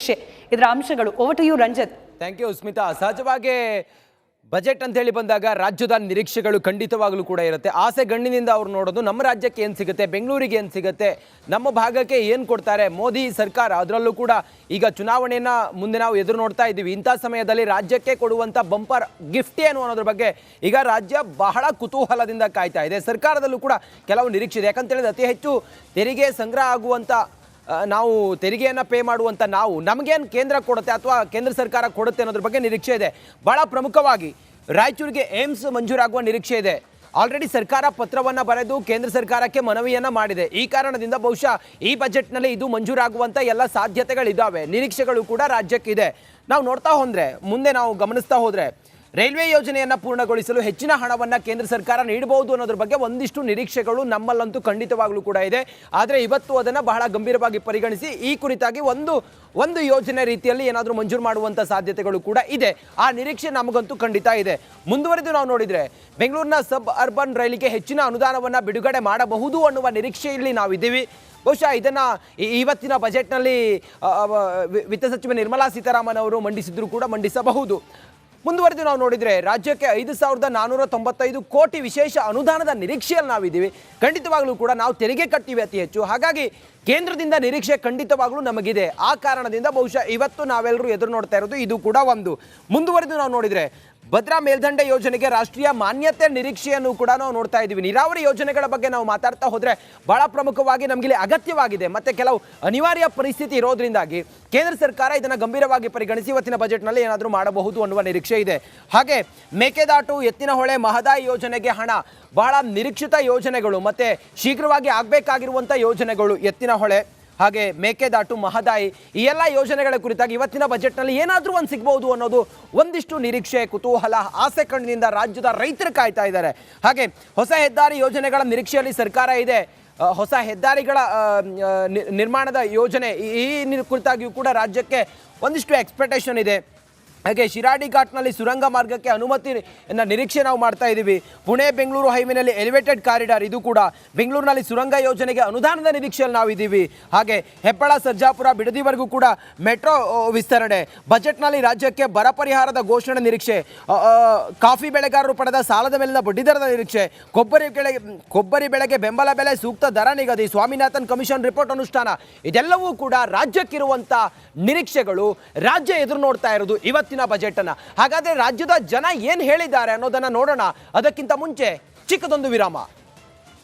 ನಿರೀಕ್ಷೆ, ಇದರ ಅಂಶಗಳು. Over to you Ranjit. Thank you Smita. ಸಹಜವಾಗಿ ಬಜೆಟ್ ಅಂತ ಹೇಳಿ ಬಂದಾಗ ರಾಜ್ಯದ ನಿರೀಕ್ಷೆಗಳು ಖಂಡಿತವಾಗಲೂ ಕೂಡ ಇರುತ್ತೆ. ಆಸೆ ಗಣ್ಣಿನಿಂದ ಅವ್ರು ನೋಡೋದು ನಮ್ಮ ರಾಜ್ಯಕ್ಕೆ ಏನು ಸಿಗುತ್ತೆ, ಬೆಂಗಳೂರಿಗೆ ಏನು ಸಿಗುತ್ತೆ, ನಮ್ಮ ಭಾಗಕ್ಕೆ ಏನು ಕೊಡ್ತಾರೆ ಮೋದಿ ಸರ್ಕಾರ. ಅದರಲ್ಲೂ ಕೂಡ ಈಗ ಚುನಾವಣೆಯನ್ನು ಮುಂದೆ ನಾವು ಎದುರು ನೋಡ್ತಾ ಇದ್ದೀವಿ. ಇಂಥ ಸಮಯದಲ್ಲಿ ರಾಜ್ಯಕ್ಕೆ ಕೊಡುವಂಥ ಬಂಪರ್ ಗಿಫ್ಟ್ ಏನು ಅನ್ನೋದ್ರ ಬಗ್ಗೆ ಈಗ ರಾಜ್ಯ ಬಹಳ ಕುತೂಹಲದಿಂದ ಕಾಯ್ತಾ ಇದೆ. ಸರ್ಕಾರದಲ್ಲೂ ಕೂಡ ಕೆಲವು ನಿರೀಕ್ಷೆ ಇದೆ. ಯಾಕಂತೇಳಿದ್ರೆ ಅತಿ ಹೆಚ್ಚು ತೆರಿಗೆ ಸಂಗ್ರಹ ಆಗುವಂಥ ನಾವು ತೆರಿಗೆಯನ್ನು ಪೇ ಮಾಡುವಂಥ ನಾವು ನಮಗೇನು ಕೇಂದ್ರ ಕೊಡುತ್ತೆ ಅಥವಾ ಕೇಂದ್ರ ಸರ್ಕಾರ ಕೊಡುತ್ತೆ ಅನ್ನೋದ್ರ ಬಗ್ಗೆ ನಿರೀಕ್ಷೆ ಇದೆ. ಭಾಳ ಪ್ರಮುಖವಾಗಿ ರಾಯಚೂರಿಗೆ ಏಮ್ಸ್ ಮಂಜೂರಾಗುವ ನಿರೀಕ್ಷೆ ಇದೆ. ಆಲ್ರೆಡಿ ಸರ್ಕಾರ ಪತ್ರವನ್ನು ಬರೆದು ಕೇಂದ್ರ ಸರ್ಕಾರಕ್ಕೆ ಮನವಿಯನ್ನು ಮಾಡಿದೆ. ಈ ಕಾರಣದಿಂದ ಬಹುಶಃ ಈ ಬಜೆಟ್ನಲ್ಲಿ ಇದು ಮಂಜೂರಾಗುವಂಥ ಎಲ್ಲ ಸಾಧ್ಯತೆಗಳಿದ್ದಾವೆ, ನಿರೀಕ್ಷೆಗಳು ಕೂಡ ರಾಜ್ಯಕ್ಕಿದೆ. ನಾವು ನೋಡ್ತಾ ಹೋದರೆ ಮುಂದೆ ನಾವು ಗಮನಿಸ್ತಾ ಹೋದರೆ ರೈಲ್ವೆ ಯೋಜನೆಯನ್ನು ಪೂರ್ಣಗೊಳಿಸಲು ಹೆಚ್ಚಿನ ಹಣವನ್ನು ಕೇಂದ್ರ ಸರ್ಕಾರ ನೀಡಬಹುದು ಅನ್ನೋದ್ರ ಬಗ್ಗೆ ಒಂದಿಷ್ಟು ನಿರೀಕ್ಷೆಗಳು ನಮ್ಮಲ್ಲಂತೂ ಖಂಡಿತವಾಗ್ಲೂ ಕೂಡ ಇದೆ. ಆದರೆ ಇವತ್ತು ಅದನ್ನು ಬಹಳ ಗಂಭೀರವಾಗಿ ಪರಿಗಣಿಸಿ ಈ ಕುರಿತಾಗಿ ಒಂದು ಯೋಜನೆ ರೀತಿಯಲ್ಲಿ ಏನಾದರೂ ಮಂಜೂರು ಮಾಡುವಂಥ ಸಾಧ್ಯತೆಗಳು ಕೂಡ ಇದೆ. ಆ ನಿರೀಕ್ಷೆ ನಮಗಂತೂ ಖಂಡಿತ ಇದೆ. ಮುಂದುವರೆದು ನಾವು ನೋಡಿದರೆ ಬೆಂಗಳೂರಿನ ಸಬ್ ಅರ್ಬನ್ ರೈಲಿಗೆ ಹೆಚ್ಚಿನ ಅನುದಾನವನ್ನು ಬಿಡುಗಡೆ ಮಾಡಬಹುದು ಅನ್ನುವ ನಿರೀಕ್ಷೆಯಲ್ಲಿ ನಾವಿದ್ದೀವಿ. ಬಹುಶಃ ಇದನ್ನು ಇವತ್ತಿನ ಬಜೆಟ್ನಲ್ಲಿ ವಿತ್ತ ಸಚಿವೆ ನಿರ್ಮಲಾ ಸೀತಾರಾಮನ್ ಅವರು ಮಂಡಿಸಿದ್ರು ಕೂಡ ಮಂಡಿಸಬಹುದು. ಮುಂದುವರೆದು ನಾವು ನೋಡಿದರೆ ರಾಜ್ಯಕ್ಕೆ 5,495 ಕೋಟಿ ವಿಶೇಷ ಅನುದಾನದ ನಿರೀಕ್ಷೆಯಲ್ಲಿ ನಾವಿದ್ದೀವಿ. ಖಂಡಿತವಾಗ್ಲೂ ಕೂಡ ನಾವು ತೆರಿಗೆ ಕಟ್ತೀವಿ ಅತಿ ಹೆಚ್ಚು. ಹಾಗಾಗಿ ಕೇಂದ್ರದಿಂದ ನಿರೀಕ್ಷೆ ಖಂಡಿತವಾಗ್ಲೂ ನಮಗಿದೆ. ಆ ಕಾರಣದಿಂದ ಬಹುಶಃ ಇವತ್ತು ನಾವೆಲ್ಲರೂ ಎದುರು ನೋಡ್ತಾ ಇರೋದು ಇದು ಕೂಡ ಒಂದು. ಮುಂದುವರೆದು ನಾವು ನೋಡಿದರೆ ಭದ್ರಾ ಮೇಲ್ದಂಡೆ ಯೋಜನೆಗೆ ರಾಷ್ಟ್ರೀಯ ಮಾನ್ಯತೆ ನಿರೀಕ್ಷೆಯನ್ನು ಕೂಡ ನಾವು ನೋಡ್ತಾ ಇದ್ದೀವಿ. ನೀರಾವರಿ ಯೋಜನೆಗಳ ಬಗ್ಗೆ ನಾವು ಮಾತಾಡ್ತಾ ಹೋದರೆ ಬಹಳ ಪ್ರಮುಖವಾಗಿ ನಮಗಿಲ್ಲಿ ಅಗತ್ಯವಾಗಿದೆ ಮತ್ತು ಕೆಲವು ಅನಿವಾರ್ಯ ಪರಿಸ್ಥಿತಿ ಇರೋದ್ರಿಂದಾಗಿ ಕೇಂದ್ರ ಸರ್ಕಾರ ಇದನ್ನು ಗಂಭೀರವಾಗಿ ಪರಿಗಣಿಸಿ ಇವತ್ತಿನ ಬಜೆಟ್ನಲ್ಲಿ ಏನಾದರೂ ಮಾಡಬಹುದು ಅನ್ನುವ ನಿರೀಕ್ಷೆ ಇದೆ. ಹಾಗೆ ಮೇಕೆದಾಟು, ಎತ್ತಿನಹೊಳೆ, ಮಹದಾಯಿ ಯೋಜನೆಗೆ ಹಣ, ಬಹಳ ನಿರೀಕ್ಷಿತ ಯೋಜನೆಗಳು ಮತ್ತು ಶೀಘ್ರವಾಗಿ ಆಗಬೇಕಾಗಿರುವಂಥ ಯೋಜನೆಗಳು ಎತ್ತಿನಹೊಳೆ ಹಾಗೆ ಮೇಕೆದಾಟು, ಮಹದಾಯಿ, ಈ ಎಲ್ಲ ಯೋಜನೆಗಳ ಕುರಿತಾಗಿ ಇವತ್ತಿನ ಬಜೆಟ್ನಲ್ಲಿ ಏನಾದರೂ ಒಂದು ಸಿಗ್ಬೋದು ಅನ್ನೋದು ಒಂದಿಷ್ಟು ನಿರೀಕ್ಷೆ, ಕುತೂಹಲ, ಆಸೆ ಕಣ್ಣಿನಿಂದ ರಾಜ್ಯದ ರೈತರು ಕಾಯ್ತಾ ಇದ್ದಾರೆ. ಹಾಗೆ ಹೊಸ ಹೆದ್ದಾರಿ ಯೋಜನೆಗಳ ನಿರೀಕ್ಷೆಯಲ್ಲಿ ಸರ್ಕಾರ ಇದೆ. ಹೊಸ ಹೆದ್ದಾರಿಗಳ ನಿರ್ಮಾಣದ ಯೋಜನೆ ಈ ಕುರಿತಾಗಿಯೂ ಕೂಡ ರಾಜ್ಯಕ್ಕೆ ಒಂದಿಷ್ಟು ಎಕ್ಸ್ಪೆಕ್ಟೇಷನ್ ಇದೆ. ಹಾಗೆ ಶಿರಾಡಿ ಘಾಟ್ನಲ್ಲಿ ಸುರಂಗ ಮಾರ್ಗಕ್ಕೆ ಅನುಮತಿ ನಿರೀಕ್ಷೆ ನಾವು ಮಾಡ್ತಾ ಇದ್ದೀವಿ. ಪುಣೆ ಬೆಂಗಳೂರು ಹೈವೇನಲ್ಲಿ ಎಲಿವೇಟೆಡ್ ಕಾರಿಡಾರ್, ಇದು ಕೂಡ ಬೆಂಗಳೂರಿನಲ್ಲಿ ಸುರಂಗ ಯೋಜನೆಗೆ ಅನುದಾನದ ನಿರೀಕ್ಷೆಯಲ್ಲಿ ನಾವಿದ್ದೀವಿ. ಹಾಗೆ ಹೆಬ್ಬಾಳ, ಸರ್ಜಾಪುರ, ಬಿಡದಿವರೆಗೂ ಕೂಡ ಮೆಟ್ರೋ ವಿಸ್ತರಣೆ. ಬಜೆಟ್ನಲ್ಲಿ ರಾಜ್ಯಕ್ಕೆ ಬರ ಪರಿಹಾರದ ಘೋಷಣೆ ನಿರೀಕ್ಷೆ. ಕಾಫಿ ಬೆಳೆಗಾರರು ಪಡೆದ ಸಾಲದ ಮೇಲಿನ ಬಡ್ಡಿದರದ ನಿರೀಕ್ಷೆ. ಕೊಬ್ಬರಿ ಬೆಳೆಗೆ ಬೆಂಬಲ ಬೆಲೆ, ಸೂಕ್ತ ದರ ನಿಗದಿ, ಸ್ವಾಮಿನಾಥನ್ ಕಮಿಷನ್ ರಿಪೋರ್ಟ್ ಅನುಷ್ಠಾನ, ಇದೆಲ್ಲವೂ ಕೂಡ ರಾಜ್ಯಕ್ಕಿರುವಂಥ ನಿರೀಕ್ಷೆಗಳು. ರಾಜ್ಯ ಎದುರು ನೋಡ್ತಾ ಇರೋದು ಇವತ್ತಿನ ಬಜೆಟ್ ಅನ್ನ. ಹಾಗಾದ್ರೆ ರಾಜ್ಯದ ಜನ ಏನು ಹೇಳಿದ್ದಾರೆ ಅನ್ನೋದನ್ನ ನೋಡೋಣ. ಅದಕ್ಕಿಂತ ಮುಂಚೆ ಚಿಕ್ಕದೊಂದು ವಿರಾಮ.